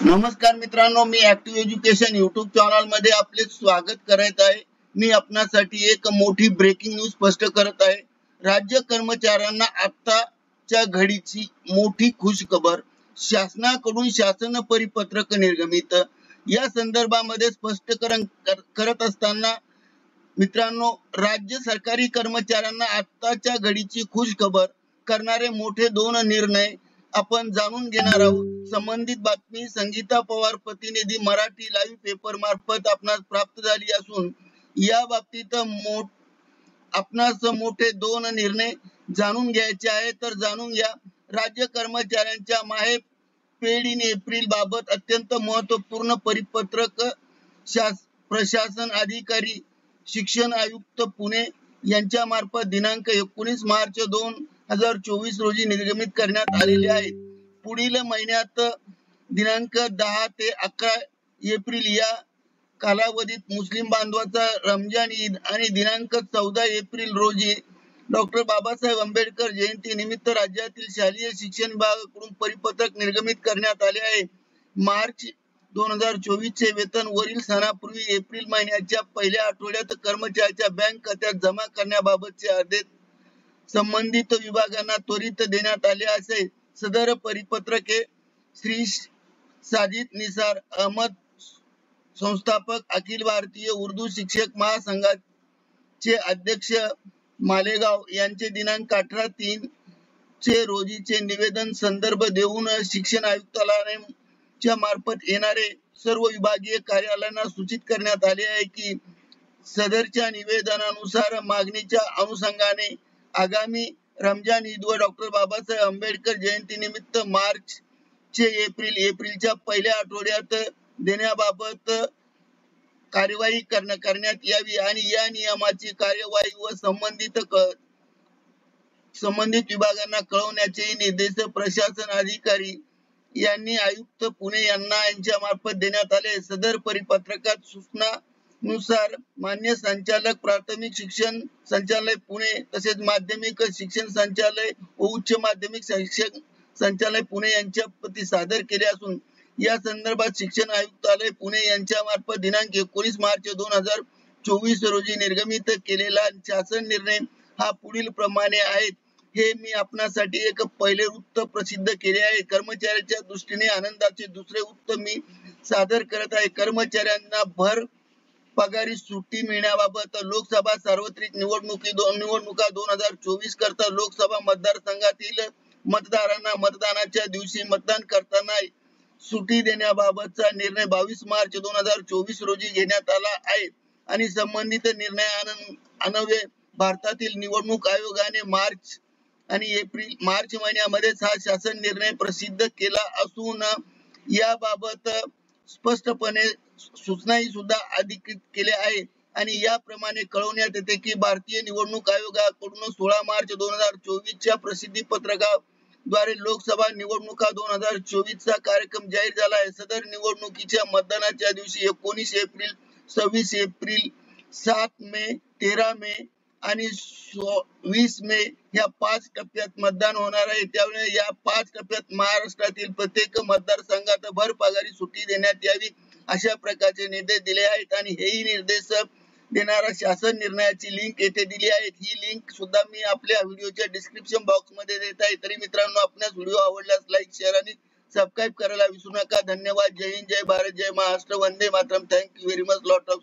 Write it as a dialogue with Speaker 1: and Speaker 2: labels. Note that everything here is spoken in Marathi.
Speaker 1: नमस्कार मित्रांनो, मी ऍक्टिव्ह एज्युकेशन युट्यूब चॅनल मध्ये आपले स्वागत करत आहे। मी आपणासाठी एक मोठी ब्रेकिंग न्यूज स्पष्ट करत आहे। राज्य कर्मचाऱ्यांना आताच्या घडीची मोठी खुशखबर, शासनाकडून शासन परिपत्रक निर्गमित। या संदर्भामध्ये स्पष्टीकरण करत असताना मित्रांनो, राज्य सरकारी कर्मचाऱ्यांना आताच्या घडीची खुशखबर करणारे मोठे 2 निर्णय आपण जाणून घेणार आहोत। संबंधित बातमी संगीता पवार, प्रतिनिधी, मराठी लाईव्ह पेपर मार्फत आपणास प्राप्त झाली असून या बाबतीत आपणास मोठे 2 निर्णय जाणून घ्यायचे आहे। तर जाणून घ्या। राज्य कर्मचाऱ्यांच्या पेड इन एप्रिल बाबत अत्यंत महत्वपूर्ण परिपत्रक प्रशासन अधिकारी शिक्षण आयुक्त पुणे यांच्या मार्फत दिनांक 19 मार्च 2024 रोजी निर्गमित करण्यात आलेले आहे। पुढील महिन्यात दिनांक 10 ते 11 एप्रिल या कालावधीत मुस्लिम बांधवांचा रमजान ईद आणि दिनांक 14 एप्रिल रोजी डॉक्टर बाबासाहेब आंबेडकर जयंती निमित्त राज्यातील शालेय शिक्षण विभागाकडून परिपत्रक निर्गमित करण्यात आले आहे। मार्च 2024 चे वेतन वरील सणापूर्वी एप्रिल महिन्याच्या पहिल्या आठवड्यात कर्मचाऱ्याच्या बँक खात्यात जमा करण्याबाबतचे आदेश संबंधित विभागांना त्वरित देण्यात आले असे। सदर परिपत्रके श्री साजिद निसार अहमद, संस्थापक अखिल भारतीय उर्दू शिक्षक महासंघाचे अध्यक्ष मालेगाव यांचे दिनांक 18/3 चे रोजीचे निवेदन संदर्भ देऊन शिक्षण आयुक्तालयाच्या मार्फत येणारे सर्व विभागीय कार्यालयांना सूचित करण्यात आले आहे की सदरच्या निवेदनानुसार मागणीच्या अनुषंगाने आगामी रमजान ईद व डॉक्टर बाबासाहेब आंबेडकर जयंती निमित्त मार्च चे एप्रिलच्या पहिल्या आठवड्यात देण्याबाबत कार्यवाही करण्यात यावी आणि या नियमाची कार्यवाही व संबंधित विभागांना कळवण्याचे निर्देश प्रशासन अधिकारी यांनी आयुक्त पुणे यांच्या मार्फत देण्यात आले। सदर परिपत्रकात सूचनानुसार मान्य संचालक प्राथमिक शिक्षण संचालय पुणे तसेच माध्यमिक शिक्षण संचालय व उच्च माध्यमिक शिक्षण संचालय पुणे यांच्या प्रती सादर केले असून या संदर्भात शिक्षण आयुक्तालय पुणे यांच्या मार्फत दिनांक 19 मार्च 2024 रोजी निर्गमित केलेला शासन निर्णय हा पुढील प्रमाणे आहे। हे मी आपणासाठी एक पहिले वृत्त प्रसिद्ध केले आहे। कर्मचाऱ्यांच्या दृष्टीने आनंदाचे दुसरे वृत्त मी सादर करत आहे। कर्मचाऱ्यांना भर पगारी सुट्टी मिळण्याबाबत लोकसभा सार्वत्रिक निवडणुका 2024 करता लोकसभा मतदारसंघातील मतदारांना मतदानाच्या दिवशी मतदान करताना सुट्टी देण्याबाबतचा निर्णय 22 मार्च 2024 रोजी घेण्यात आला आहे आणि संबंधित निर्णयान्वये भारतातील निवडणूक आयोगाने मार्च महिन्यामध्येच हा शासन निर्णय प्रसिद्ध केला असून याबाबत स्पष्टपणे सूचनाही सुद्धा अधिकृत केल्या आहेत आणि याप्रमाणे कळवण्यात येते की भारतीय निवडणूक आयोगाकडून 16 मार्च 2024 च्या प्रसिद्धी पत्रकाद्वारे लोकसभा निवडणुका 2024 चा कार्यक्रम जाहीर झाला आहे। सदर निवडणुकीच्या मतदानाच्या दिवशी 19 एप्रिल, 26 एप्रिल, 7 मे, 13 मे आणि 20 मे या 5 टप्प्यात मतदान होणार आहे। त्यामुळे या 5 टप्प्यात महाराष्ट्रातील प्रत्येक मतदारसंघात भर पगारी सुट्टी देण्यात यावी अशा प्रकारचे निर्देश दिले आहेत आणि हेही निर्देश देणारा शासन निर्णयाची लिंक येथे दिली आहे। ही लिंक सुद्धा मी आपल्या व्हिडिओच्या डिस्क्रिप्शन बॉक्स मध्ये देत आहे। तरी मित्रांनो, आपल्यास व्हिडिओ आवडल्यास लाईक, शेअर आणि सबस्क्राईब करायला विसरू नका। धन्यवाद। जय हिंद, जय भारत, जय महाराष्ट्र, वंदे मातरम। Thank you very much lot of